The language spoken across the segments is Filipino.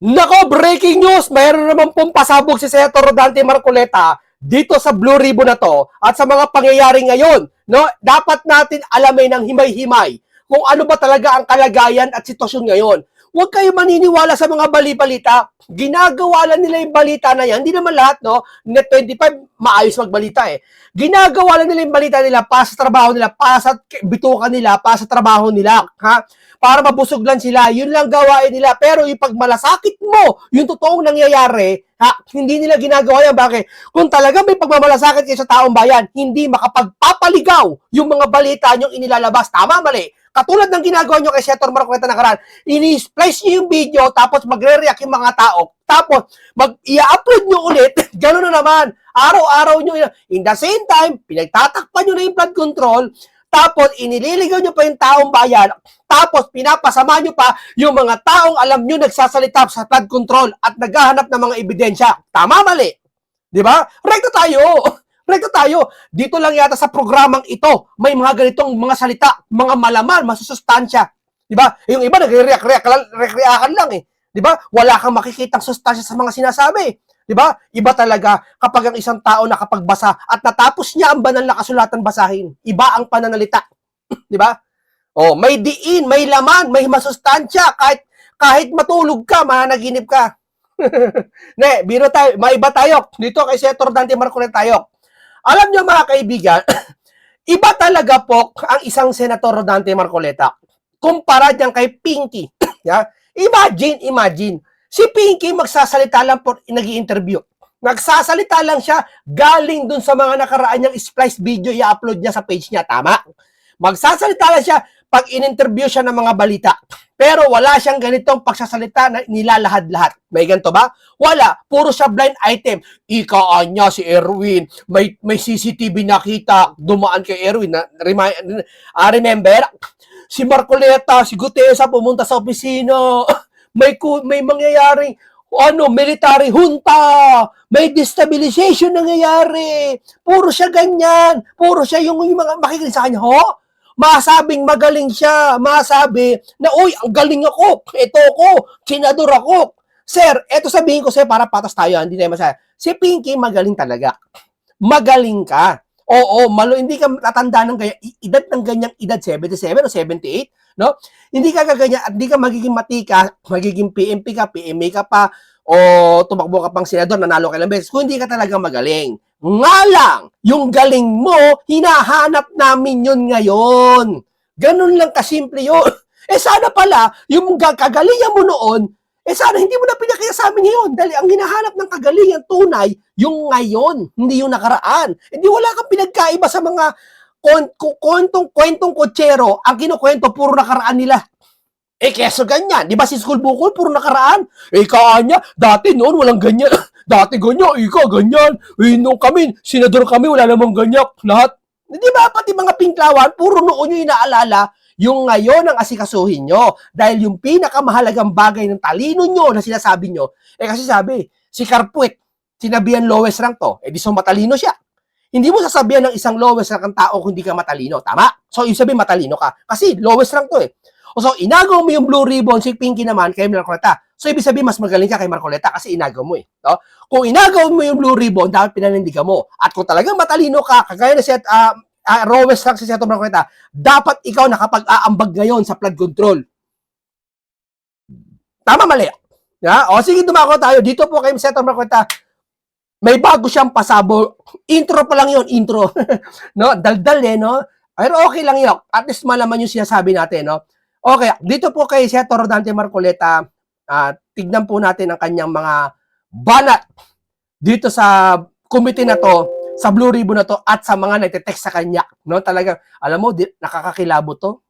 Nako, breaking news! Mayroon naman pong pasabog si Senator Rodante Marcoleta dito sa Blue Ribbon na to at sa mga pangyayari ngayon. No? Dapat natin alamin ng himay-himay kung ano ba talaga ang kalagayan at sitwasyon ngayon. Huwag kayo maniniwala sa mga bali-balita. Ginagawa lang nila yung balita na yan. Hindi naman lahat, no? Net 25, maayos magbalita eh. Ginagawa lang nila yung balita nila para sa trabaho nila, para sa bitukan nila, para sa trabaho nila. Ha? Para mabusog lang sila. Yun lang gawain nila. Pero yung pagmalasakit mo, yung totoong nangyayari, ha, hindi nila ginagawa yan. Bakit? Kung talaga may pagmamalasakit kayo sa taong bayan, hindi makapagpapaligaw yung mga balita nyo inilalabas. Tama, mali. Katulad ng ginagawa nyo kay Senator Marcoleta nakaraan, ini-splice nyo yung video, tapos magre-react yung mga tao, tapos i-upload nyo ulit, gano'n na naman. Araw-araw nyo, in the same time, pinagtatakpan nyo na yung flood control, tapos inililigaw nyo pa yung taong bayan, tapos pinapasama nyo pa yung mga taong alam nyo nagsasalita sa flood control at naghahanap ng mga ebidensya. Tama, mali? Di ba? Rekta tayo. Rekta tayo. Dito lang yata sa programang ito, may mga ganitong mga salita, mga malaman, masusustansya. Di ba? Yung iba nagre-react lang eh. Di ba? Wala kang makikitang sustansya sa mga sinasabi. Di ba? Iba talaga kapag ang isang tao nakapagbasa at natapos niya ang banal na kasulatan basahin. Iba ang pananalita. Di ba? Oh, may diin, may laman, may masustansya. Kahit matulog ka, mananaginip ka. Ne, biro tayo, maiba tayo. Dito kay Senator Dante Marcoleta tayo. Alam niyo mga kaibigan, iba talaga po ang isang Senator Dante Marcoleta kumpara diyan kay Pinky. Yeah? Imagine. Si Pinky magsasalita lang po nag-i-interview. Nagsasalita lang siya galing dun sa mga nakaraan niyang splice video i-upload niya sa page niya. Tama? Magsasalita lang siya pag in-interview siya ng mga balita. Pero wala siyang ganitong pagsasalita na nilalahad-lahat. May ganito ba? Wala. Puro siya blind item. Ikaan niya si Erwin. May CCTV nakita. Dumaan kay Erwin. Remember? Si Marcoleta, si Gutesa pumunta sa opisina. May mangyayaring military junta. May destabilization nangyayari. Puro siya ganyan. Puro siya yung mga makikinig sa kanya. Ho? Masabing magaling siya, masabi na, uy, ang galing ako, ito ako, senador ako. Sir, eto sabihin ko sa'yo para patas tayo, hindi tayo masaya. Si Pinky magaling talaga. Magaling ka. Oo, hindi ka tatanda ng ganyan, edad ng ganyang edad, 77 o 78, no? Hindi ka gaganyan at hindi ka magiging matika, magiging PMP ka, PMA ka pa, o tumakbo ka pang senador, nanalo ka ilang beses, kung hindi ka talaga magaling. Nga lang, yung galing mo, hinahanap namin yun ngayon. Ganun lang kasimple yun. Sana pala, yung kagalingan mo noon, sana hindi mo na pinakita sa amin ngayon. Dahil ang hinahanap ng kagalingan tunay, yung ngayon, hindi yung nakaraan. Hindi wala kang pinagkaiba sa mga kwentong kutsero. Ang kinukwento, puro nakaraan nila. Keso ganyan. Di ba si School Bukol, puro nakaraan? Kanya, dati noon, walang ganyan. Dati ganyan, ganyan. Nung kami, senador kami, wala namang ganyan. Lahat. Di ba, pati mga pinklawan, puro noon yung inaalala, yung ngayon ang asikasuhin nyo. Dahil yung pinakamahalagang bagay ng talino nyo na sinasabi nyo, kasi sabi, si Carpuet, sinabihan lowest rank to, di so matalino siya. Hindi mo sasabihan ng isang lowest rank ang tao kung hindi ka matalino. Tama? So, yung sabihin matalino ka. Kasi lowest rank to eh. So, inagaw mo yung blue ribbon, si Pinky naman kay Marcoleta. So, ibig sabihin, mas magaling ka kay Marcoleta kasi inagaw mo eh. No? Kung inagaw mo yung blue ribbon, dapat pinanindigan mo. At kung talagang matalino ka, kagaya na si lowest rank si Senator Marcoleta, dapat ikaw nakapag-aambag ngayon sa flood control. Tama, mali? Yeah? O, sige, dumako tayo. Dito po kay Senator Marcoleta, may bago siyang pasabo. Intro pa lang yun, intro. No? Daldal eh, no? Pero okay lang yun. At least malaman yung sinasabi natin, no? Okay, dito po kay Senator Dante Marcoleta, tignan po natin ang kanyang mga banat dito sa committee na to, sa Blue Ribbon na to, at sa mga nagte-text sa kanya. No? Talagang, alam mo, nakakakilabo to.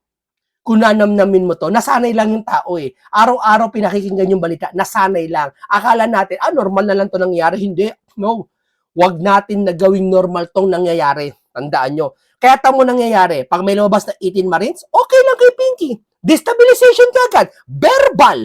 Kung nanamnamin mo to, nasanay lang yung tao eh. Araw-araw pinakikinggan yung balita, nasanay lang. Akala natin, normal na lang to nangyayari. Hindi, no. Huwag natin na gawing normal tong nangyayari. Tandaan nyo. Kaya tamo nangyayari, pag may lumabas na 18 Marines, okay lang kay Pinky. Destabilization kagad. Verbal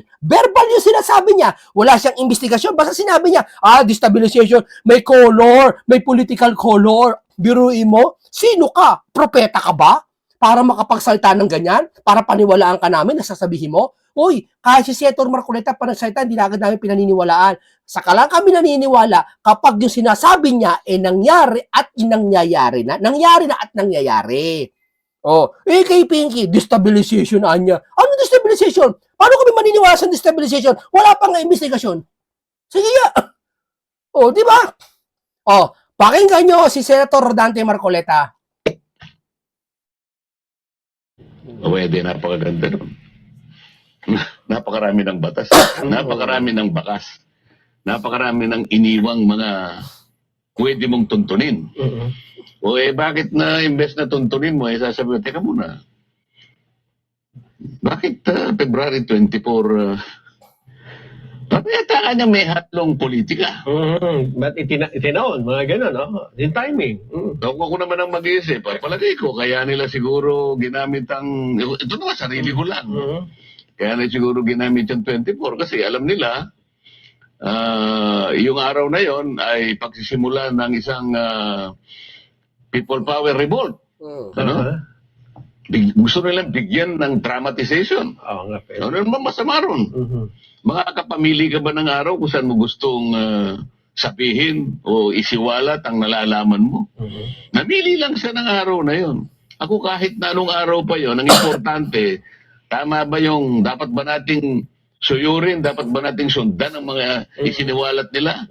yung sinasabi niya. Wala siyang investigasyon. Basta sinabi niya, destabilization, may color, may political color. Biruin mo, sino ka? Propeta ka ba? Para makapagsalta ng ganyan? Para paniwalaan ka namin na sasabihin mo? uy, kahit si Senator Marcoleta pa nagsalita, hindi na agad namin pinaniniwalaan. Saka lang kami naniniwala kapag yung sinasabi niya nangyari at nangyayari na. Nangyari na at nangyayari. Oh, kay Pinky, destabilization anya. Ano destabilization? Paano kami maniniwala sa destabilization? Wala pang investigasyon. Sige nga. Oh, di ba? Oh, pakinggan nyo si Senator Rodante Marcoleta. Pwede, napakaganda nun. Napakarami ng batas. Napakarami ng bakas. Napakarami ng iniwang mga pwede mong tuntunin. O bakit na imbes na tuntunin mo, sasabihin, teka muna. Bakit February 24, papayataan niya may hatlong politika? Ba't itinaon? Mga gano'n, no? Yung timing. Ako naman ang mag-iisip. Palagay ko, kaya nila siguro ginamit ang, ito naman, sarili ko lang. Kaya nila siguro ginamit yung 24 kasi alam nila, yung araw na yon ay pagsisimula ng isang People Power Revolt. Ano? Gusto nilang bigyan ng dramatization. Oo nga, pero. Ano naman masama ron? Makakapamili ka ba ng araw kung saan mo gustong sabihin o isiwalat ang nalalaman mo? Namili lang siya ng araw na yon. Ako kahit na anong araw pa yon, ang importante, tama ba yung dapat ba nating suyurin, dapat ba nating sundan ang mga isiniwalat nila?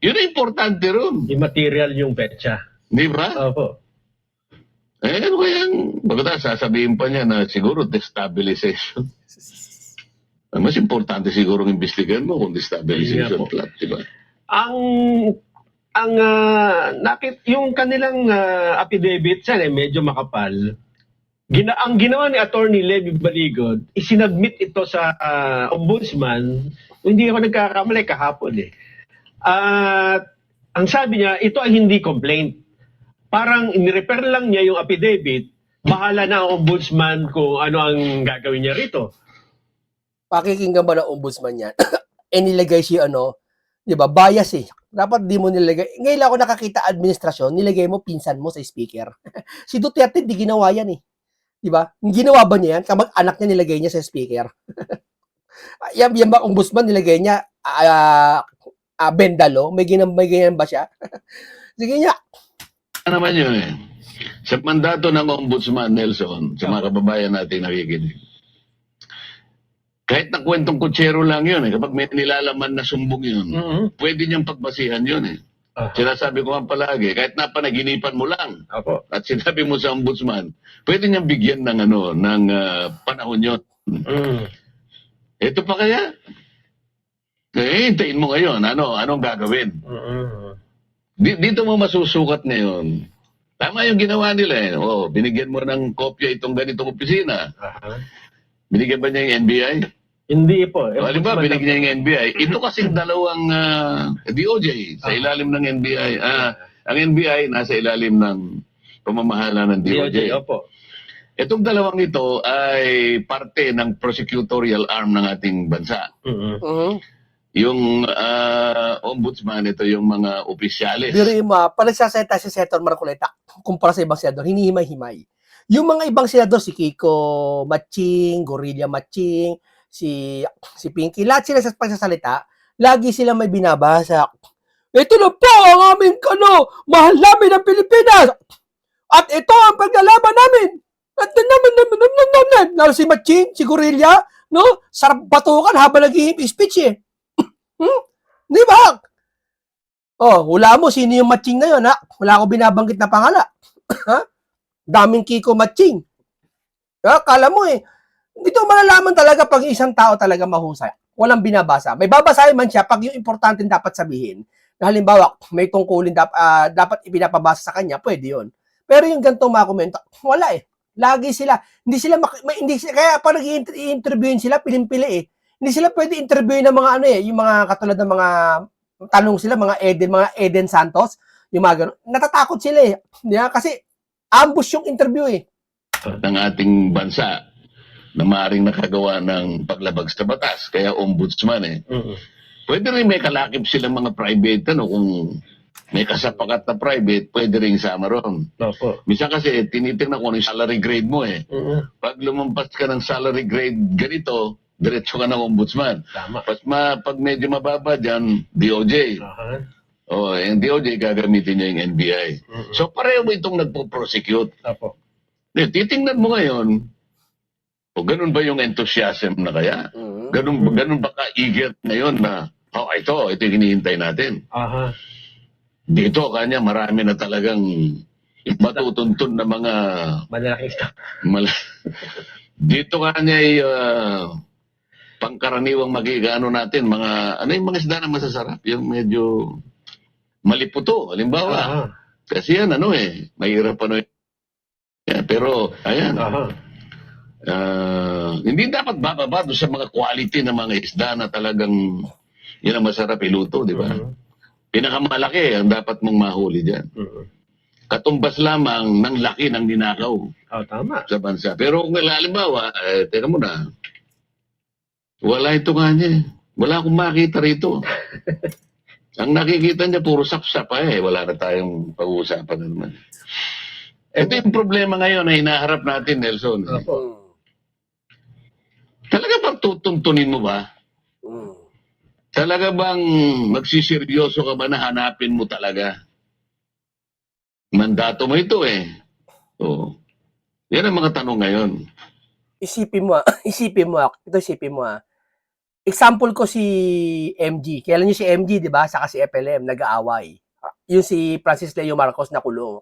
Yun ang importante ron. Immaterial yung petsa. Di ba? Opo. Ano kayang, bagata sasabihin pa niya na siguro destabilization. Ang mas importante siguro ng investigahan mo kung destabilization plot, di ba? Yung kanilang affidavit, sana medyo makapal. Ang ginawa ni Attorney Levy Baligod, isinabmit ito sa ombudsman, hindi ako nagkakamali kahapon eh. Ang sabi niya, ito ay hindi complaint. Parang in-refer lang niya yung affidavit, bahala na ang ombudsman kung ano ang gagawin niya rito. Pakikinggan ba ng ombudsman yan? Nilagay siya di ba, bias eh. Dapat di mo nilagay. Ngayon ako nakakita administrasyon, nilagay mo pinsan mo sa speaker. Si Duterte di ginawa yan eh. Di ba? Ginawa ba niya yan? Kamag-anak niya nilagay niya sa speaker. Yan ba ombudsman nilagay niya Bendalo? May ganyan ba siya? Sige niya. Ano naman yun eh. Sa mandato ng Ombudsman, Nelson, sa mga kababayan natin nakikinig, kahit na kwentong kutsero lang yun eh, kapag may nilalaman na sumbong yun, pwede niyang pagbasihan yun eh. Sinasabi ko nga palagi, kahit napanaginipan mo lang, at sinabi mo sa Ombudsman, pwede niyang bigyan ng ng panahon yun. Ito pa kaya? Hintayin mo ngayon, anong gagawin? Dito mo masusukat ngayon. Tama yung ginawa nila eh. Binigyan mo ng kopya itong ganitong opisina. Binigyan ba niya yung NBI? Hindi po. Di ba, binigyan niya yung NBI. Ito kasing dalawang DOJ sa ilalim ng NBI. Ang NBI nasa ilalim ng pamamahala ng DOJ. Opo. Itong dalawang ito ay parte ng prosecutorial arm ng ating bansa. Yung ombudsman, ito yung mga opisyalis. Pero pag nagsasalita si Senator Marcoleta, kumpara sa ibang senador, hinihimay-himay. Yung mga ibang senador, si Kiko Matching, Gorilla Matching, si Pinky, lahat sila sa pagsasalita, lagi sila may binabasa. Ito na po ang aming mahal namin ng Pilipinas. At ito ang paglalaban namin. At naman, si Matching, si Gorilla, sarap batukan habang nag-speech eh. Di ba? Hula mo, sino yung Matching na yun, ha? Wala ako binabanggit na pangala. Ha? Daming Kiko Matching. Kala mo eh. Dito malalaman talaga pag isang tao talaga mahusay. Walang binabasa. May babasahin man siya pag yung importante dapat sabihin. Na halimbawa, may tungkulin dapat ipinapabasa sa kanya, pwede yun. Pero yung gantong mga komento, wala eh. Lagi sila, kaya pag nag-i-interviewin sila, piling-pili eh. Hindi sila pwede interviewin ng mga yung mga katulad ng mga tanong sila, mga Eden Santos, yung mga gano'n. Natatakot sila eh. Kasi ambush yung interview eh. Ng ating bansa na maaaring nakagawa ng paglabag sa batas, kaya ombudsman eh. Pwede rin may kalakip silang mga private, kung may kasapakat na private, pwede rin sama ron. Minsan kasi tinitingnan ko yung salary grade mo eh. Pag lumampas ka ng salary grade ganito, diretso ka ng ombudsman. Tama. Pag medyo mababa dyan, DOJ. Yung DOJ gagamitin niya yung NBI. So pareho mo itong nagpo-prosecute. Apo. Titingnan mo ngayon, ganun ba yung enthusiasm na kaya? Ganun ba ka-eager ngayon na, ito yung hinihintay natin. Dito, kanya marami na talagang matutuntun na mga malalaking stock. Dito kanya ay pangkaraniwang magigano natin, ano yung mga isda na masasarap? Yung medyo maliputo, halimbawa. Kasi yan, mahirap yan. Pero, ayan. Hindi dapat bababa doon sa mga quality ng mga isda na talagang yan ang masarap iluto, di ba? Pinakamalaki ang dapat mong mahuli dyan. Katumbas lamang ng laki ng ninakaw Tama. sa bansa. Pero kung halimbawa, teka muna, wala ito nga niya. Wala akong makita rito. Ang nakikita niya, puro sapsap wala na tayong pag-uusapan na naman. Ito yung problema ngayon na hinaharap natin, Nelson. Talaga bang tutuntunin mo ba? Talaga bang magsiseryoso ka ba na hanapin mo talaga? Mandato mo ito Yan ang mga tanong ngayon. Isipin mo, example ko si MG. Kailan niyo si MG, di ba? Saka si FLM, nag-aaway. Yung si Francis Leo Marcos na kulong.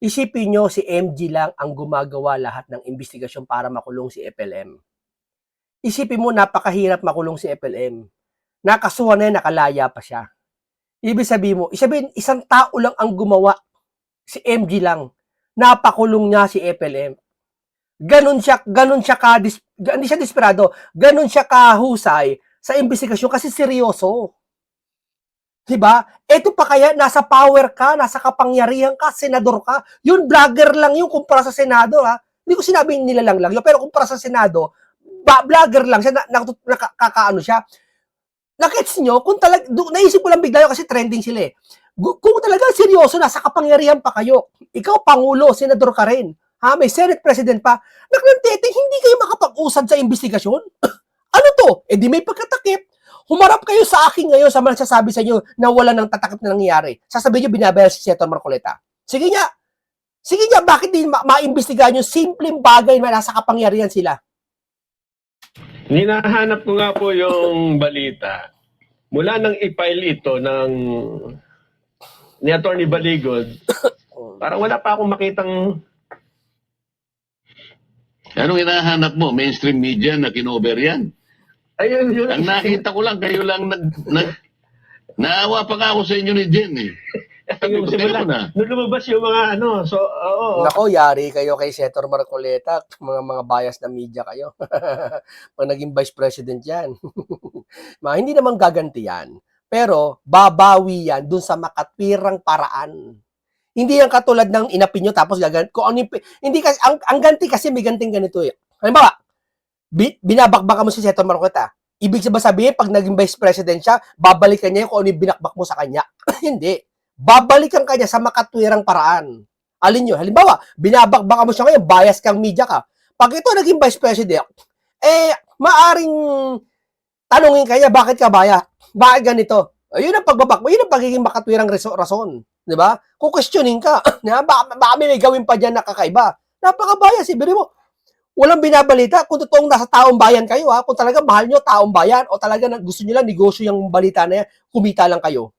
Isipin niyo, si MG lang ang gumagawa lahat ng investigasyon para makulong si FLM. Isipin mo, napakahirap makulong si FLM. Nakasuhan na nakalaya pa siya. Ibig sabihin mo, isang tao lang ang gumawa. Si MG lang. Napakulong niya si FLM. Ganon siya hindi siya desperado, ganon siya kahusay sa investigasyon kasi seryoso. Diba? Ito pa kaya, nasa power ka, nasa kapangyarihan ka, senador ka, yun vlogger lang yung kumpara sa Senado, ha? Hindi ko sinabing nilalang lang yun, pero kumpara sa Senado, vlogger lang siya, nakakaano siya. Nakits nyo, kung naisip ko lang bigla yun kasi trending sila Kung talaga seryoso, nasa kapangyarihan pa kayo, ikaw pangulo, senador ka rin, may Senate President pa, hindi kayo makapag-usad sa investigasyon? Ano to? Di may pagkatakip. Humarap kayo sa akin ngayon sa mga nagsasabi sa inyo na wala nang tatakip na nangyayari. Sasabihin nyo, binabayar si Senator Marcoleta. Sige nga, bakit din maimbestigahan yung simpleng bagay na nasa kapangyarihan sila? Hinahanap ko nga po yung balita. Mula nang i-file ito ni Attorney Baligod, parang wala pa akong makitang. Anong hinahanap mo? Mainstream media na kinover yan? Ayun, yun. Ang nakita ko lang, kayo lang naawa pa nga ako sa inyo ni Jen Yung simula, nung lumabas yung mga Nako, yari kayo kay Senator Marcoleta, mga bias na media kayo. Pag naging vice president yan. Hindi naman gaganti yan. Pero, babawi yan dun sa makatwirang paraan. Hindi yan katulad ng inapi nyo tapos gaganti. Hindi kasi, ang ganti kasi may ganting ganito Halimbawa, binabakbaka mo si Senator Marcoleta. Ibig sabihin, pag naging vice president siya, babalikan niya kung ano yung binakbak mo sa kanya. Hindi. Babalikan ka niya sa makatwirang paraan. Alin nyo? Halimbawa, binabakbaka mo siya ngayon, bias kang media ka. Pag ito naging vice president, maaring tanungin ka niya, bakit ka baya? Bakit ganito? Yun ang pagbabak mo, yun ang pagiging makatwirang rason. Di ba? Kung questioning ka, baka may gawin pa dyan na kakaiba. Napaka-bias, ibig mo. Walang binabalita kung totoong nasa taong bayan kayo, kung talaga mahal nyo taong bayan o talaga gusto nyo lang negosyo yung balita na yan, kumita lang kayo.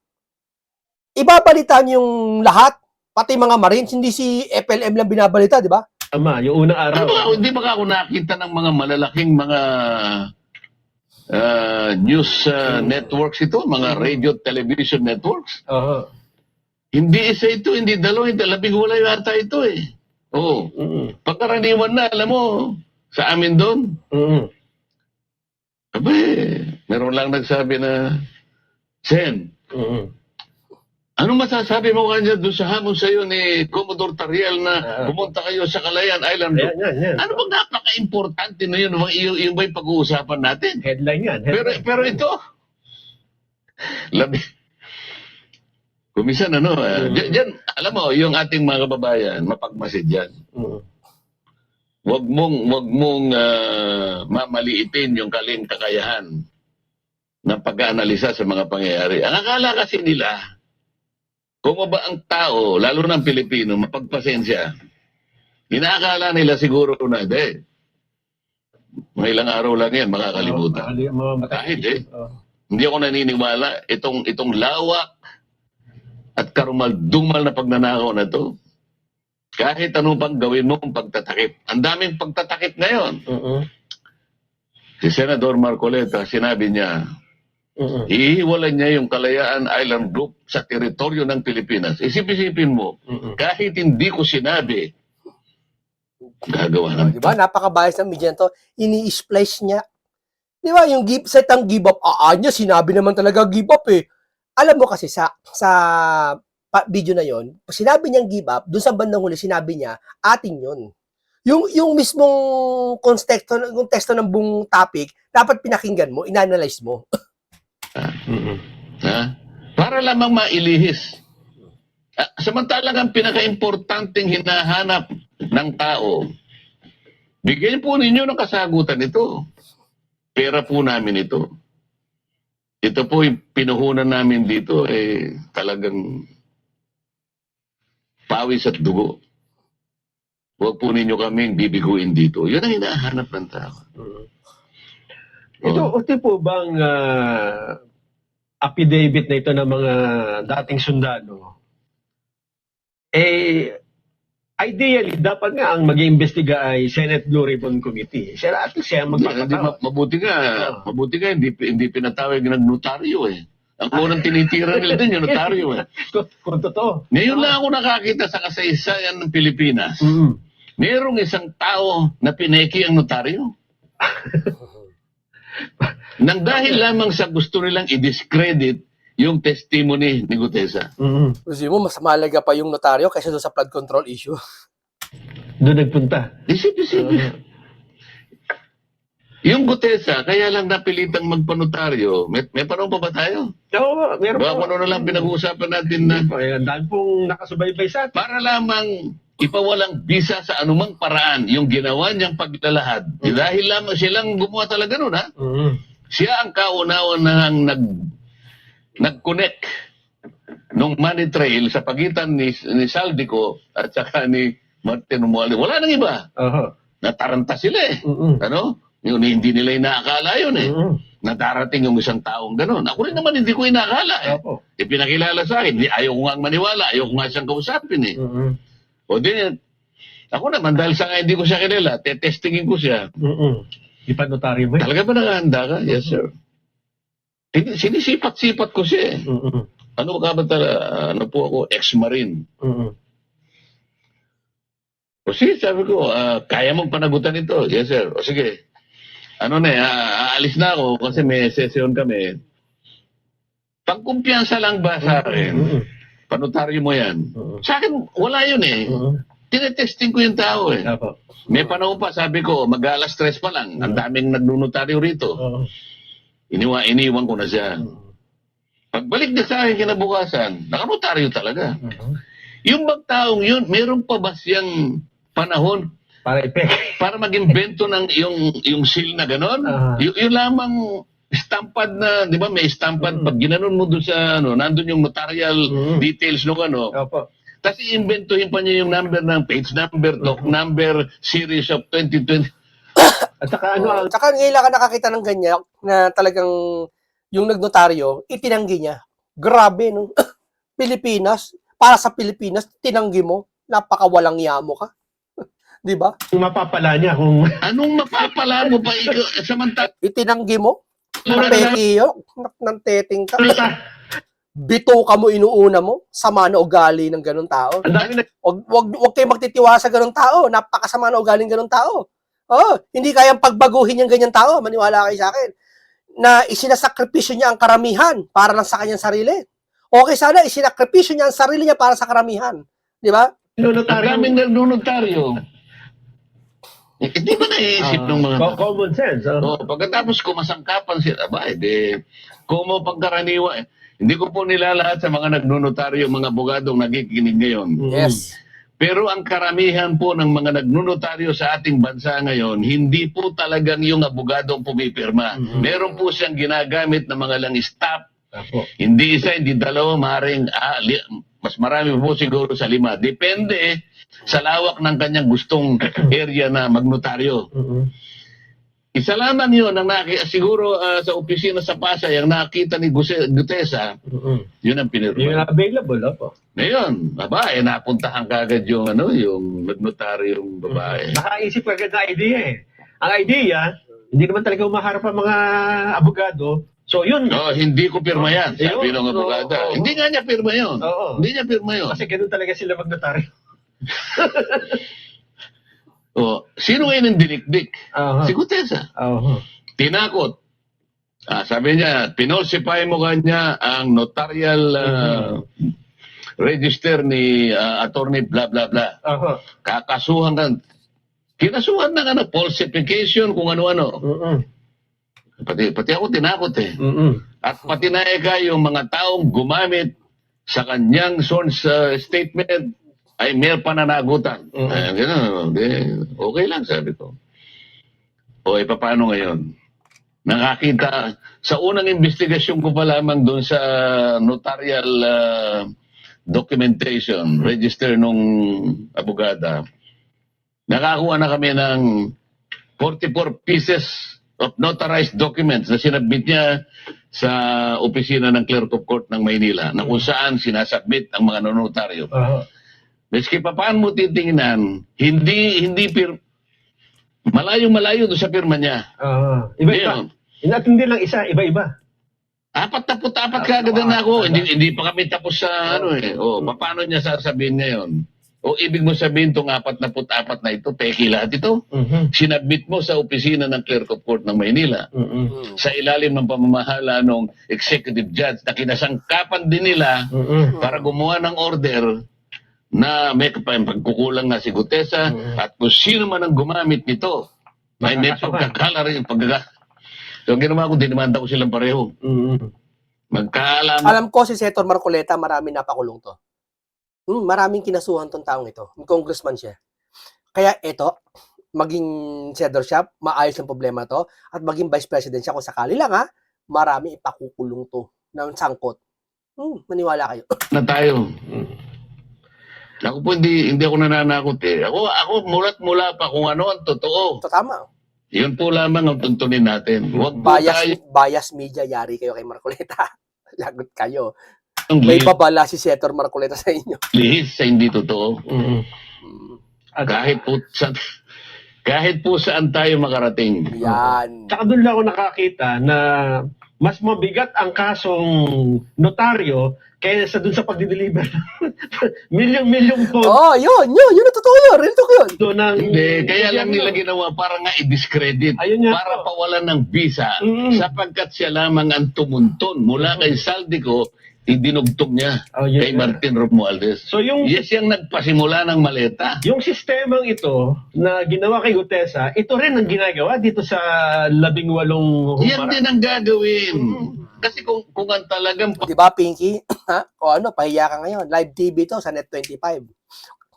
Ibabalita nyo yung lahat, pati mga Marines, hindi si FLM lang binabalita, di ba? Tama, yung unang araw. Hindi ba ako nakita ng mga malalaking mga news networks ito, mga radio television networks? Hindi isa ito, hindi dalawa, hindi 12 yata ito Oo. Pagkaraniwan na, alam mo, sa amin doon. Meron lang nagsabi na, Sen, anong masasabi mo kanya doon sa hamon sa iyo ni Commodore Tariel na pumunta kayo sa Calayan Island? Yan. Ano bang napaka-importante na yun? Yung ba yung pag-uusapan natin? Headline yan. Pero ito, kumisan diyan, alam mo, yung ating mga kababayan, mapagmasid yan. wag mong mamaliitin yung kakayahan ng pag-aanalisa sa mga pangyayari. Ang akala kasi nila, kung ba ang tao, lalo ng Pilipino, mapagpasensya, inaakala nila siguro na, mga ilang araw lang yan, makakalimutan. Kahit hindi ako naniniwala, itong lawak at karumal-dumal na pagnanakaw na to, kahit ano pang gawin mo kung pagtatakip. Ang daming pagtatakip ngayon. Si Senador Marcoleta, sinabi niya, ihiwalan niya yung Kalayaan Island Group sa teritoryo ng Pilipinas. Isip-isipin mo, kahit hindi ko sinabi, gagawa ng... Diba? Napaka-bias ng media to. Ini-splice niya. Diba? Yung setang give up. Niya, sinabi naman talaga give up eh. Alam mo kasi sa video na yon, sinabi niyang give up, doon sa bandang huli, sinabi niya, atin yun. Yung mismong konteksto ng buong topic, dapat pinakinggan mo, inanalyze mo. Para lamang mailihis. Samantalang ang pinaka-importanting hinahanap ng tao, bigyan po ninyo ng kasagutan ito. Pera po namin ito. Ito po yung pinuhunan namin dito, talagang pawis at dugo. Huwag po ninyo kaming bibiguin dito. Yun ang hinahanap ng tao. Ito po bang affidavit na ito ng mga dating sundalo? Ideally, dapat nga ang mag-iimbestiga ay Senate Blue Ribbon Committee. Siya at least siya magpapatawag. Mabuti nga, hindi pinatawag ng notaryo eh. Ang unang tinitira nila din yung notaryo eh. Kung totoo. Ngayon lang ako nakakita sa kasaysayan ng Pilipinas. Merong isang tao na pineki ang notaryo. Nang dahil lamang sa gusto nilang i-discredit yung testimony ni Gutesa. Kasi mo, mas mahalaga pa yung notaryo kaysa doon sa flood control issue. Doon nagpunta. Isip-isip. Yung Gutesa, kaya lang napilitang magpanotaryo. May panahon pa ba tayo? Oo, meron Baka ano na lang pinag-uusapan natin na Ang dahil pong nakasubaybay sa atin. para lamang ipawalang bisa sa anumang paraan yung ginawa niyang paglalahad. Dahil lamang silang gumawa talaga nun, ha? Siya ang kauna-unahang nag-connect nung money trail sa pagitan ni Saldico at saka ni Martin Romualdez. Wala nang iba. Nataranta sila eh. Ano? Yung hindi nila inaakala yun eh. Na darating yung isang taong gano'n. Ako rin naman hindi ko inaakala eh. Ipinakilala sa akin. Ayaw ko nga maniwala. Ayaw ko nga siyang kausapin eh. O din, ako naman dahil sa nga hindi ko siya kilala, testingin ko siya. Ipanotaryo mo. Talaga ba nakahanda ka? Yes sir. Sinisipat-sipat ko siya eh. Ano ka ba ano po ako? Ex-marine. O sige, sabi ko, kaya mong panagutan ito? Yes sir. O sige. Ano na aalis na ako kasi may session kami. Pagkumpiyansa lang ba sa akin? Panotaryo mo yan. Sa akin, wala yun eh. Tinetesting ko yung tao eh. May panahon pa, sabi ko, mag-alas 3 pa lang. Ang daming nagnunotaryo rito. Iniwan ko na siya. Pagbalik na sa akin kinabukasan, nakanotaryo talaga. Yung bang taong yun, meron pa ba siyang panahon para mag-invento ng yung seal na gano'n? Yung lamang stampad na, di ba may stampad, pag ginanon mo doon sa, nandun yung notarial details nung Tapos i-inventohin pa niya yung number ng page number, doc number, series of 2020. At saka ano, Tsaka ngayon ka nakakita ng ganyan na talagang yung nagnotaryo, itinanggi niya. Grabe, no? Pilipinas, para sa Pilipinas, tinanggi mo, napakawalang yamo ka. Di ba? mapapala niya kung Anong mapapala mo pa ikaw? Samantala, Itinanggi mo, pekiyo, ng teting ka. Bito ka mo, inuuna mo, sama na ugali ng ganun tao. ang dami na Wag kayo magtitiwala sa ganun tao, napakasama na ugali ng ganun tao. Hindi kayang pagbaguhin yung ganyan tao, maniwala kayo sa akin. Na isinasakripisyo niya ang karamihan para lang sa kanyang sarili. Okay sana, isinakripisyo niya ang sarili niya para sa karamihan. Di ba? ang daming nagnunotaryo. Hindi ba naiisip ng mga... common sense. Pagkatapos kumasangkapan sila, kung mo pagkaraniwa, hindi ko po nilalahat sa mga nagnunotaryo, mga abogadong nakikinig ngayon. Yes. Pero ang karamihan po ng mga nagnunotaryo sa ating bansa ngayon, hindi po talagang yung abogado ang pumipirma. Meron po siyang ginagamit na mga lang staff. Apo. Hindi isa, hindi dalawa, maaaring mas marami po siguro sa 5. Depende sa lawak ng kanyang gustong area na magnotaryo. Isa lamang yun ang siguro sa opisina sa Pasay, ang nakita ni Gutesa, yun ang pinirma. Yung available, opo. Ngayon, babae, napuntahan kagad yung yung nagnotaryong babae. Nakaisip ka agad na idea eh. Ang idea, hindi naman talaga umaharap ang mga abogado. So yun. No, hindi ko pirma yan, sabi ng abogada. Hindi nga niya pirma yun. Oo. Hindi niya pirma yun. Kasi ganun talaga sila magnotaryo. Sino ngayon ang dinikdik? Si Gutesa. Tinakot. Sabi niya, pinulsify mo kanya ang notarial register ni attorney bla bla bla. Kakasuhan ka. Kinasuhan ng falsification kung ano-ano. Pati ako tinakot eh. At pati na yung mga taong gumamit sa kanyang source statement ay may pananagutan. Okay lang, sabi ko. Paano ngayon? Nakakita, sa unang investigasyon ko pa lamang doon sa notarial documentation, register nung abogada, nakakuha na kami ng 44 pieces of notarized documents na sinabit niya sa opisina ng Clerk of Court ng Maynila na kung saan sinasubmit ang mga notaryo. Meski pa paano mo titingnan, malayo-malayo doon sa pirma niya. Iba-iba. Hindi lang isa, iba-iba. 44 kagad na ako. Hindi pa kami tapos sa paano niya sasabihin ngayon? Ibig mo sabihin itong 44 na ito, peki lahat ito. Sinabit mo sa opisina ng Clerk of Court ng Maynila. Sa ilalim ng pamamahala ng executive judge na kinasangkapan din nila para gumawa ng order na may pagkukulang na si Gutesa at kung sino man ang gumamit nito, may pagkakala rin. So, ang ginawa ko, dinimanda ko silang pareho. Magkaalam. Alam ko si Senator Marcoleta, marami napakulong to. Maraming kinasuhan tong taong ito. Congressman siya. Kaya ito, maging senador siya, maayos ang problema to, at maging vice president siya kung sakali lang marami ipakukulong to ng sangkot. Maniwala kayo. Na tayo. Ako po hindi ako nananakot eh. Ako mula pa kung ano ang totoo. Ito tama. Yun po lamang ang tuntunin natin. Huwag po Bias media, yari kayo kay Marcoleta. Lagot kayo. May babala si Senator Marcoleta sa inyo. Lihis sa hindi totoo. Kahit po saan tayo makarating. Yan. Tsaka doon lang ako nakakita na mas mabigat ang kasong notaryo kaysa doon sa pagdi-deliver. Milyong-milyong po. Yun ang totoo yun. Rin to yun. Hindi, kaya lang nila ginawa para nga i-discredit. Para pawalan ng visa sapagkat siya lamang ang tumunton mula kay Saldico, idinugtong niya kay Martin Romualdez. So yung nagpasimula ng maleta. Yung sistemang ito na ginawa kay Gutesa, ito rin ang ginagawa dito sa 18 humarap. Yan din ang gagawin. Kasi kung ang talagang... Di ba, Pinky? Pahiya ka ngayon. Live TV to sa Net25.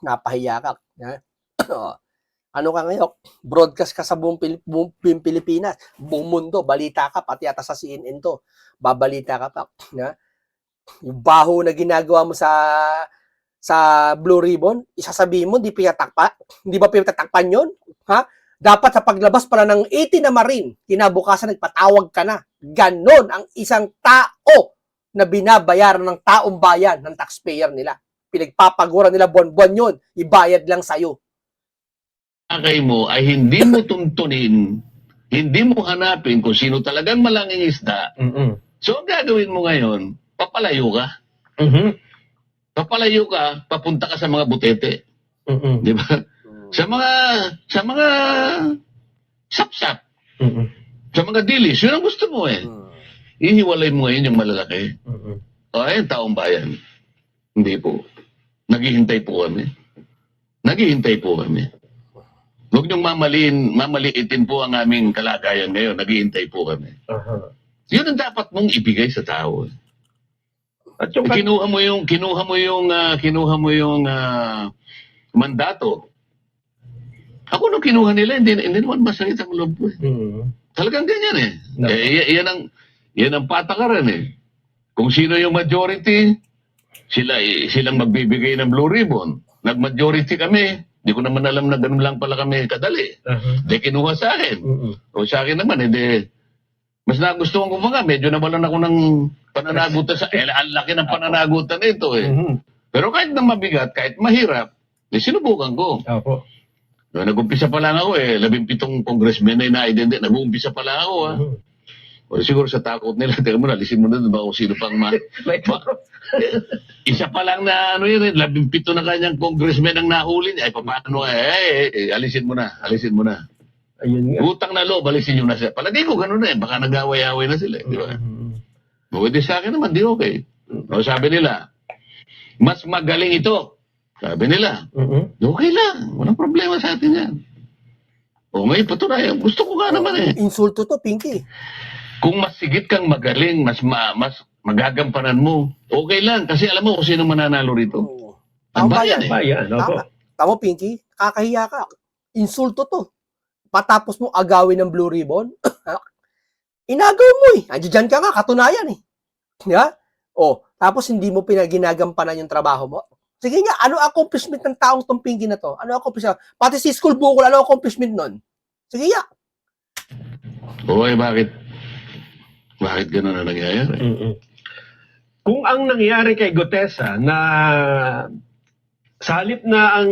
Napahiya ka. Ano ka ngayon? Broadcast ka sa buong Pilipinas. Buong mundo. Balita ka. Pati ata sa CNN to. Babalita ka pa. Yung baho na ginagawa mo sa Blue Ribbon, isasabihin mo, hindi ba pinatakpan yun? Dapat sa paglabas pala ng 80 na Marine, kinabukasan nagpatawag ka na. Ganon ang isang tao na binabayaran ng taong bayan, ng taxpayer nila. Pinagpapagura nila buwan-buwan yun, ibayad lang sa'yo. Akay mo ay hindi mo tuntunin, hindi mo hanapin kung sino talagang malanging isda. So, ang gagawin mo ngayon, papalayo ka. Papalayo ka, papunta ka sa mga butete. Di ba? Sa mga sapsap. Sa mga dilis, yun ang gusto mo eh. Ihiwalay mo ngayon yung malalaki. Ayun, taong bayan. Hindi po. Naghihintay po kami. Huwag niyong mamaliitin po ang aming kalagayan ngayon. Naghihintay po kami. Yun ang dapat mong ibigay sa tao. At yung kinuha mo yung mandato. Ako nung kinuha nila, hindi naman masakit ang loob ko. Talagang ganyan eh. No. Yan ang patakaran eh. Kung sino yung majority, silang magbibigay ng blue ribbon. Nag-majority kami, di ko naman alam na ganun lang pala kami kadali. Di kinuha sa akin. O sa akin naman, hindi. Mas nagustuhan ko mga, medyo nawalan ako ng pananagutan ang laki ng pananagutan nito eh. Pero kahit na mabigat, kahit mahirap, sinubukan ko. Opo. Nag-umpisa pa lang ako eh, 17 congressmen na ina-identity, nag-uumpisa pa lang ako ah. O siguro sa takot nila, teka mo na, alisin mo na ba kung sino pang isa pa lang na ano yun, 17 na kanyang congressmen ang nahuli niya, ay paano alisin mo na. Ayun nga. Utang na loob, alisin nyo na siya. Palagay ko ganun na eh, baka nag-away-away na sila, di ba? Pwede sa akin naman, di okay. O sabi nila, mas magaling ito. Sabi nila, okay lang, walang problema sa atin yan. O ngayon, patunayan, gusto ko nga naman eh. Insulto to, Pinky. Kung mas sigit kang magaling, mas magagampanan mo, okay lang. Kasi alam mo kung sino mananalo rito. Ang Tama bayan yan. eh. Bayan, opo. Tama, Pinky. Kakahiya ka. Insulto to. Patapos mo agawin ng blue ribbon, inagaw mo eh. Andiyan ka nga, katunayan eh. Yeah? O, tapos hindi mo pinaginagampanan yung trabaho mo. Sige nga, ano accomplishment ng taong tong Pinky na to? Ano accomplishment? Pati si school bukol, ano accomplishment nun? Sige nga. Okay, bakit? Bakit gano'n na nangyayari? Kung ang nangyari kay Gutesa na sa halip na ang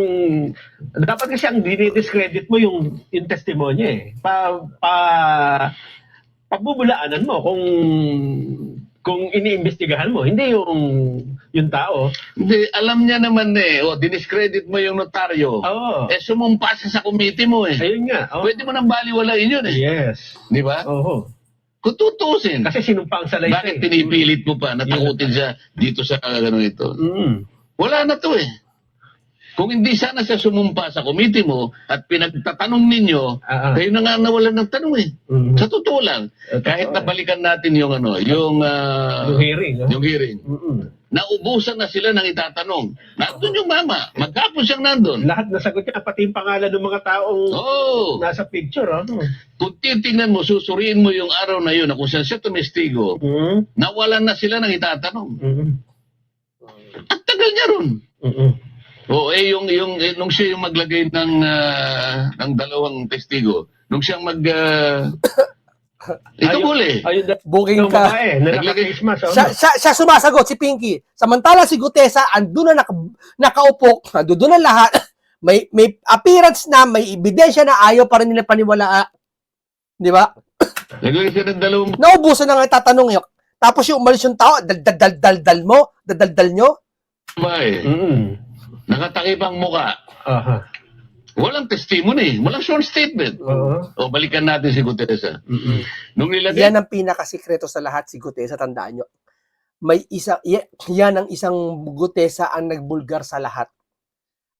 dapat kasi ang dinidiscredit mo yung testimonya eh. Pagbubulaanan mo kung iniimbestigahan mo, hindi yung tao. Hindi, alam niya naman eh. O, diniscredit mo yung notaryo. Oo. Eh, sumumpa siya sa committee mo eh. Ayun nga. Oo. Pwede mo nang baliwalain yun eh. Yes. Di ba? Oo. Kung tutusin. Kasi sinumpa ang salaysay. Bakit pinipilit mo pa na takutin siya dito sa gano'n ito? Wala na to eh. Kung hindi sana siya sumumpa sa committee mo at pinagtatanong ninyo, kayo na nga nawalan ng tanong eh. Sa totoo lang, kahit nabalikan natin yung yung hearing. yung hearing, naubusan na sila ng itatanong. Nandun yung mama, magkapon siyang nandun. Lahat nasagot niya, pati yung pangalan ng mga taong Oo. nasa picture. Kung titingnan mo, susuriin mo yung araw na yun na kung saan siya tumestigo, nawalan na sila ng itatanong. Ang tagal niya ron. O nung siya yung maglagay ng dalawang testigo, nung siyang ito muli. Ayun, Booking yung ka. babae na naka-Christmas. Siya sumasagot, si Pinky. Samantala si Gutesa, andun na nakaupo, andun na lahat. May appearance na, may ebidensya na ayaw pa rin nila paniwalaan. Di ba? Naglagay siya ng dalawang... Naubusan na nga tatanong yun. Tapos yung umalis yung tao, daldal nyo. babae. Nakatakip ang muka. Walang testimony, walang short statement. O balikan natin si Gutesa. Nung nilagay... Yan ang pinakasikreto sa lahat, si Gutesa, tandaan nyo. Yan ang isang Gutesa ang nagbulgar sa lahat.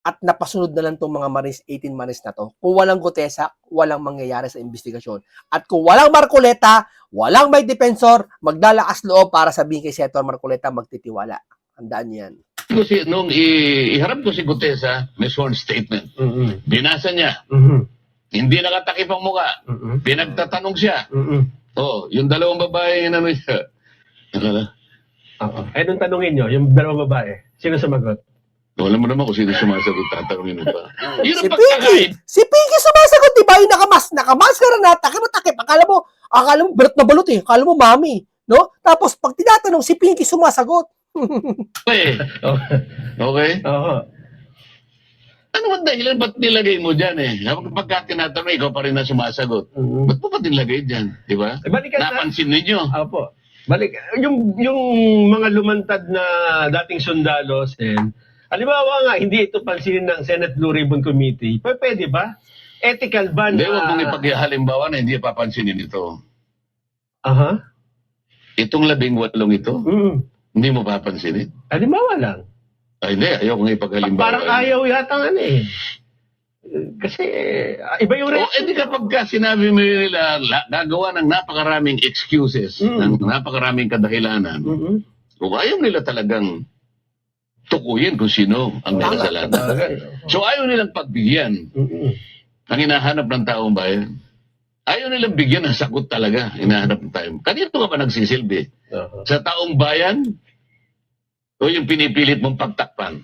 At napasunod na lang itong mga Marines, 18 Marines na to. Kung walang Gutesa, walang mangyayari sa investigasyon. At kung walang Marcoleta, walang may defensor, magdalakas loob para sabihin kay Senator Marcoleta, magtitiwala. Tandaan nyo yan. Nung iharap ko si Gutesa, may sworn statement. Binasa niya. Hindi nakatakip ang muka. Pinagtatanong siya. Yung dalawang babae yung ano siya. Nung tanungin nyo, yung dalawang babae, sino sumagot? Alam mo naman kung sino sumasagot, tatanungin mo pa. Yun Si ang Pinky! pagkakain. Si Pinky sumasagot, diba? Yung nakamaskara na, takip. Akala mo balot na balot eh. Akala mo mami. No? Tapos, pag tinatanong, si Pinky sumasagot. Okay. Okay? Oo. Ano man dahilan, ba't nilagay mo dyan eh? Pagka tinatanong, ikaw pa rin na sumasagot. Ba't mo pa nilagay dyan? Di ba? Balikan na. Napansin ninyo. Opo. Balik. Yung mga lumantad na dating sundalo, halimbawa nga, hindi ito pansinin ng Senate Blue Ribbon Committee. Pwede ba? Ethical ba na... Hindi, huwag mong ipaghalimbawa na hindi papansinin ito. Itong 18 ito, hindi mo papansinin. Halimbawa lang. Ay, hindi. Ayaw kong ipaghalimbawa. Parang ayaw yata nga eh. Kasi iba yung hindi kapag sinabi mo nila, gagawa ng napakaraming excuses, ng napakaraming kadahilanan, kung ayaw nila talagang tukuyin kung sino ang may kasalanan. So ayaw nilang pagbigyan ang hinahanap ng taong bayan. Ayaw nilang bigyan ng sagot talaga hinahanap ng taong. Kanino ka ba nagsisilbi? Sa taong bayan o yung pinipilit mong pagtakpan?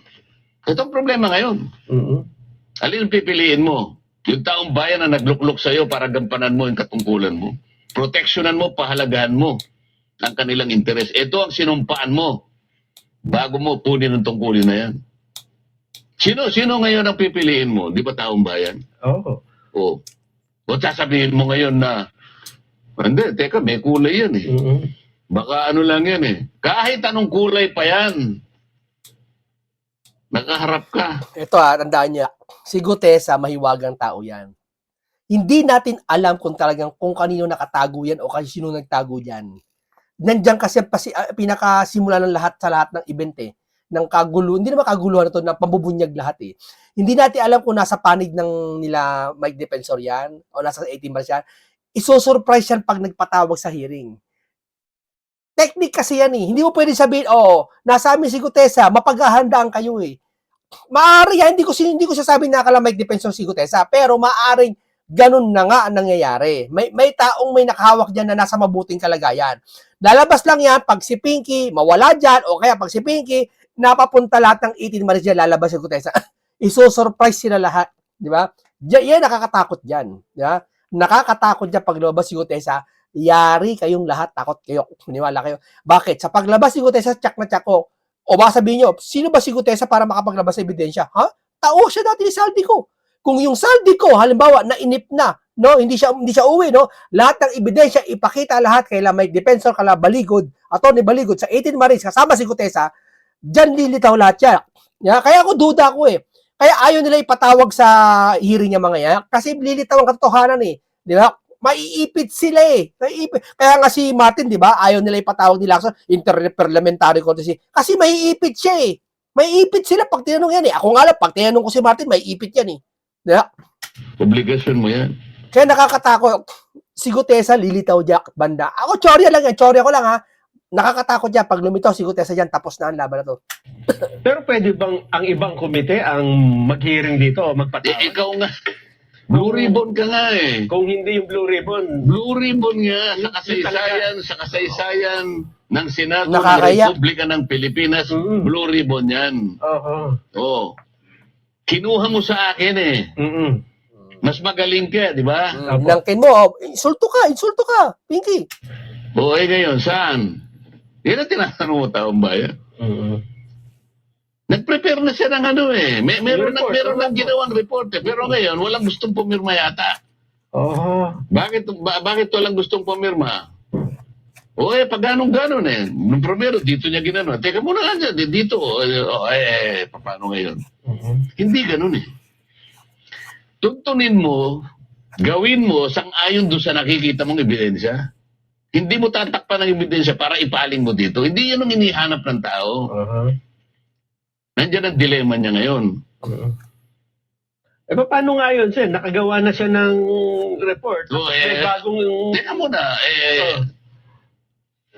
Ito ang problema ngayon. Alin ang pipiliin mo? Yung taong bayan na nagluklok sa'yo para gampanan mo yung katungkulan mo. Proteksyonan mo, pahalagahan mo ang kanilang interes. Ito ang sinumpaan mo bago mo punin ang tungkulin na yan. Sino ngayon ang pipiliin mo? Di ba taong bayan? Oo. O sasabihin mo ngayon na, hindi, teka, may kulay yan eh. Baka ano lang yan eh. Kahit anong kulay pa yan, nakaharap ka. Ito tandaan niya, si Gutesa, mahiwagang tao yan. Hindi natin alam kung talagang kung kanino nakatago yan o kasi sino nagtago yan. Nandiyan kasi pinakasimula ng lahat sa lahat ng event eh. Ng kagulo, hindi naman kaguluhan ito, na pambubunyag lahat eh. Hindi natin alam kung nasa panig ng nila Mike Defensor yan o nasa 18 bars yan. Iso-surprise yan pag nagpatawag sa hearing. Technique kasi yan eh. Hindi mo pwede sabihin, nasa amin si Gutesa, mapaghahandaan kayo eh. Maaari yan, hindi ko sasabing nakala Mike Defensor si Gutesa, pero maaring ganun na nga ang nangyayari. May taong may nakahawak dyan na nasa mabuting kalagayan. Lalabas lang yan pag si Pinky mawala dyan, o kaya pag si Pinky napapunta lahat ng 18 maris dyan, lalabas si Gutesa. Iso-surprise sila lahat. Di ba? Yan, nakakatakot dyan. Di ba? Nakakatakot dyan pag lumabas si Gutesa. Yari kayong lahat, takot kayo. Maniwala kayo. Bakit? Sa paglabas si Gutesa, tsak na tsak ko. O baka sabihin nyo, sino ba si Gutesa para makapaglabas sa ebidensya? Ha? Tao siya dati ni Saldi ko. Kung yung Saldi ko, halimbawa, nainip na, no, hindi siya uwi, no, lahat ng ebidensya, ipakita lahat kay Mike Defensor, kala Baligod, Atty. Baligod, sa 18 Marines, kasama si Gutesa, dyan lilitaw lahat yan. Yeah? Kaya ako duda ko eh. Kaya ayaw nila ipatawag sa hearing niya mga yan, kasi lilitaw ang katotohanan eh. Di ba? Maiipit sila eh. Kaya nga si Martin, di ba, ayaw nila ipatawag nila sa interparliamentary contest kasi maiipit siya eh. Maiipit sila pag tinanong yan eh. Ako nga lang, pag tinanong ko si Martin, maiipit yan eh. Di ba? Obligasyon mo yan. Kaya nakakatakot. Si Gutesa, lilitaw dyan banda. Ako, chorya lang yan. Chorya ko lang ha. Nakakatakot yan. Pag lumitaw si Gutesa dyan, tapos na ang laban na to. Pero pwede bang ang ibang komite ang mag-hearing dito o magpatawag? Ikaw nga. Blue ribbon ka nga eh. Kung hindi yung blue ribbon. Blue ribbon nga sa kasaysayan ng Senado ng Nakakaya. Republika ng Pilipinas. Blue ribbon yan. Oo. Kinuha mo sa akin eh. Mas magaling ka, di ba? Langkin mo, insulto ka, Pinky. O ngayon, saan? Yan ang tinatanong mo, taong bayan. Nag-prepare na siya ng ano eh. Meron nang ginawang report eh. Pero ngayon, walang gustong pumirma yata. Bakit walang gustong pumirma? O pag ganun eh. Nung primero, dito niya ginano. Teka muna nga dyan, dito. Paano ngayon? Hindi ganun eh. Tuntunin mo, gawin mo, sang-ayon doon sa nakikita mong ebidensya. Hindi mo tatakpan ng ebidensya para ipaling mo dito. Hindi yan ang inihanap ng tao. Nandiyan ang dilema niya ngayon. Paano nga yun, Sen? Nakagawa na siya ng report. May bagong... Teka muna,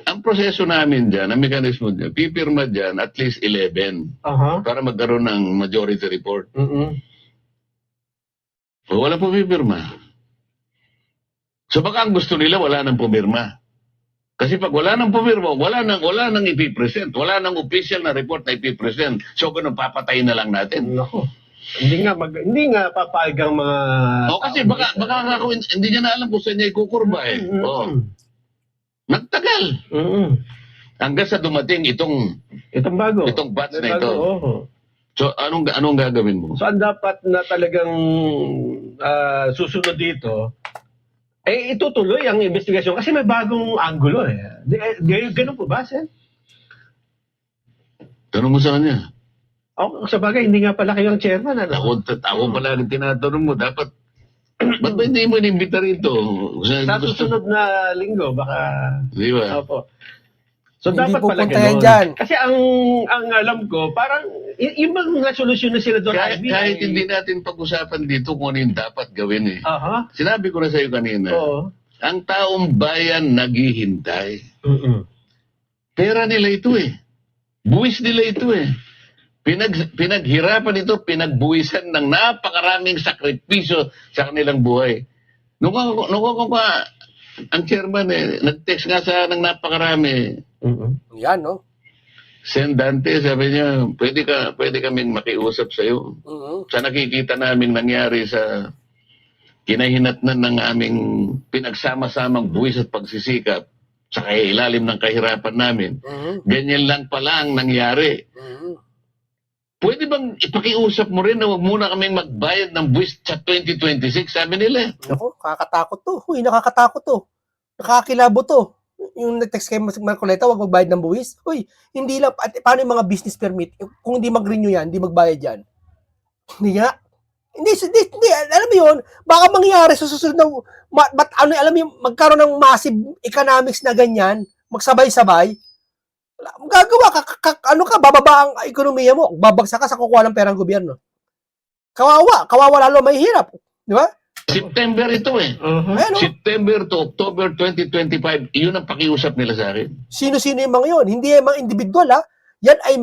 ang proseso namin dyan, ang mekanismo dyan, pipirma dyan at least 11 para magkaroon ng majority report. O wala pumipirma. So baka ang gusto nila, wala nang pumirma. Kasi pag wala nang pumirma, wala nang ipipresent. Wala nang official na report na ipipresent. So ganun, papatayin na lang natin. Nako. Hindi nga papayag ang mga... Kasi baka hindi niya na alam kung saan niya ikukurba eh. Nagtagal. Hanggang sa dumating itong batch na ito. So anong gagawin mo? So ang dapat na talagang susunod dito, itutuloy ang investigasyon kasi may bagong angulo eh. Ganun po ba, Sen? Tanong mo sa kanya. Sa bagay, hindi nga pala kayo ang chairman. Ako pala ang tinatanong mo. Ba't ba hindi mo inimbita rito? Sa susunod na linggo, baka... Di ba? Opo. So Hindi dapat pala pupunta yan ganun. dyan. Kasi ang alam ko, parang yung mga solusyon na sila doon. Kahit hindi natin pag-usapan dito kung ano yung dapat gawin eh. Sinabi ko na sa iyo kanina, ang taong bayan naghihintay. Pera nila ito eh. Buwis nila ito eh. Pinaghirapan ito, pinagbuwisan ng napakaraming sakripisyo sa kanilang buhay. Nung ako pa, ang chairman nag-text nga sa ng napakarami. Yan, no? Sen Dante, sabi niya, pwede kaming makiusap sa iyo. Sa nakikita naming nangyari sa kinahinatnan ng aming pinagsama-samang buwis at pagsisikap sa ilalim ng kahirapan namin. Ganyan lang pala ang nangyari. Pwede bang ipakiusap mo rin na huwag muna kaming magbayad ng buwis sa 2026, sabi nila. Naku, nakakatakot to. Uy, nakakatakot to. Nakakilabo to. Yung nag-text kay Marcoleta, huwag magbayad ng buwis. Uy, hindi lang. At paano yung mga business permit? Kung hindi mag-renew yan, hindi magbayad yan. Hindi nga. Hindi, alam mo yun, baka mangyari sa susunod ng, alam mo yun, magkaroon ng massive economics na ganyan, magsabay-sabay, gagawa ka, bababa ang ekonomiya mo, babagsak ka sa kukuha ng perang gobyerno. Kawawa lalo, may hirap. Di ba? September ito Ayan, no? September to October 2025, yun ang pakiusap nila sa akin. Sino-sino yung mga yun? Hindi yung mga individual, ha? Yan ay,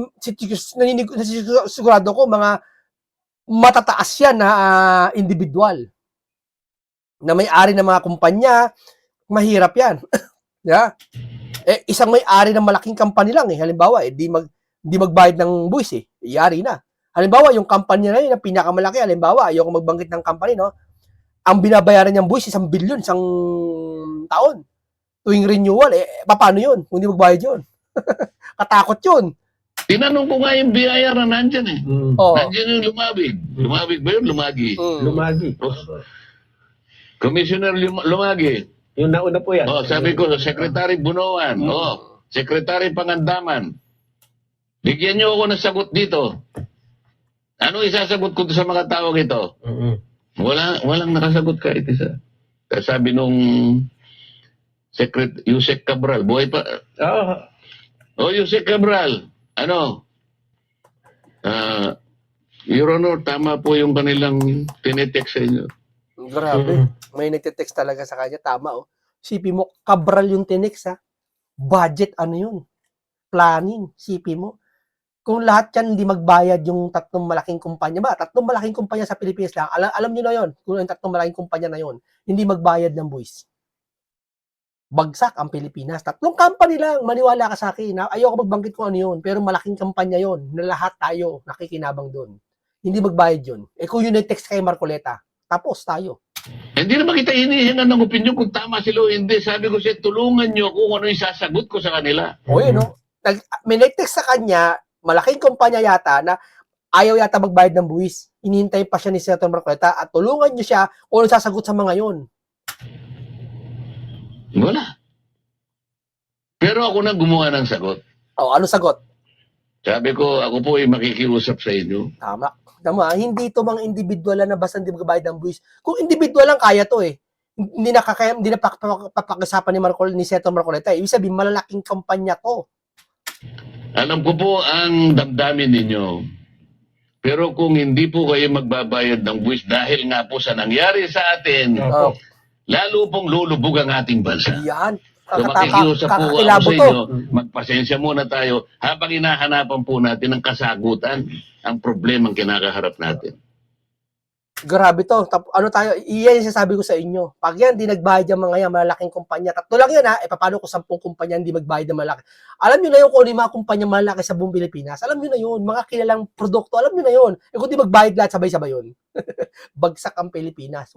sigurado ko, mga matataas yan na individual. Na may-ari ng mga kumpanya, mahirap yan. Yeah. Isang may-ari ng malaking company lang halimbawa di magbayad ng buwis yari na. Halimbawa yung company na yun na pinakamalaki, halimbawa ayoko magbanggit ng company, no, ang binabayaran niyang buwis 1 billion isang taon tuwing renewal, paano yun kung hindi magbayad yun? Katakot yun. Tinanong ko nga yung BIR na nandyan Nandyan yung Lumabig. Lumabig ba yun? Lumagi. Lumagi. Commissioner Lumagi. Yung nauna po yan. Sabi ko, Secretary Bunoan, Secretary Pangandaman, bigyan niyo ako ng sagot dito. Ano isasagot ko sa mga tao ito? Walang nakasagot kahit isa. Sabi nung Yusek Cabral, buhay pa. Yusek Cabral, Your Honor, tama po yung kanilang tinetext sa inyo. Grabe. May nagte-text talaga sa kanya. Tama, oh. Sipi mo, Cabral yung tinext, ha? Budget, yun? Planning, sipi mo. Kung lahat yan hindi magbayad yung tatlong malaking kumpanya, tatlong malaking kumpanya sa Pilipinas lang, alam nyo na yun, kung yung tatlong malaking kumpanya na yun, hindi magbayad ng buwis. Bagsak ang Pilipinas. Tatlong company lang, maniwala ka sa akin. Ayoko magbanggit kung ano yun, pero malaking kampanya yun, na lahat tayo nakikinabang doon. Hindi magbayad yun. Kung yun ay text kay Marcoleta, tapos tayo. Hindi naman kita hinihingan ng opinion kung tama sila o hindi. Sabi ko siya, tulungan nyo kung ano yung sasagot ko sa kanila. No? May nag-text sa kanya, malaking kumpanya yata na ayaw yata magbayad ng buwis. Inihintay pa siya ni Senator Marcoleta at tulungan nyo siya kung ano sasagot sa mga yon. Wala. Pero ako na gumawa ng sagot. Ano sagot? Sabi ko, ako po ay makikiusap sa inyo. Tama. Hindi ito mga individual na basta hindi magbayad ng buwis. Kung individual lang, kaya to Hindi na papag-usapan ni Senator Marcoleta. Ibig sabihin, malalaking kampanya to. Alam ko po ang damdamin ninyo. Pero kung hindi po kayo magbabayad ng buwis dahil nga po sa nangyari sa atin, lalo pong lulubog ang ating bansa. Yan. So makikiusap po ako sa inyo, magpasensya muna tayo habang hinahanapan po natin ang kasagutan, ang problemang kinakaharap natin. Grabe to. Iyan yung sasabi ko sa inyo. Pag yan, di nagbayad yung mga yan, malalaking kumpanya. Tatlo lang yun, paano kung 10 kumpanya hindi magbayad ng malaki? Alam nyo na yun kung ano yung mga kumpanya malaki sa buong Pilipinas. Alam nyo na yun. Mga kilalang produkto, alam nyo na yun. Kung di magbayad lahat, sabay-sabay yun. Bagsak ang Pilipinas.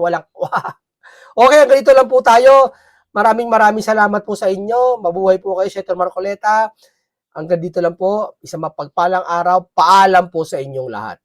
Okay, ganito lang po tayo. Maraming salamat po sa inyo. Mabuhay po kayo, Senator Marcoleta. Hanggang dito lang po. Isang mapagpalang araw. Paalam po sa inyong lahat.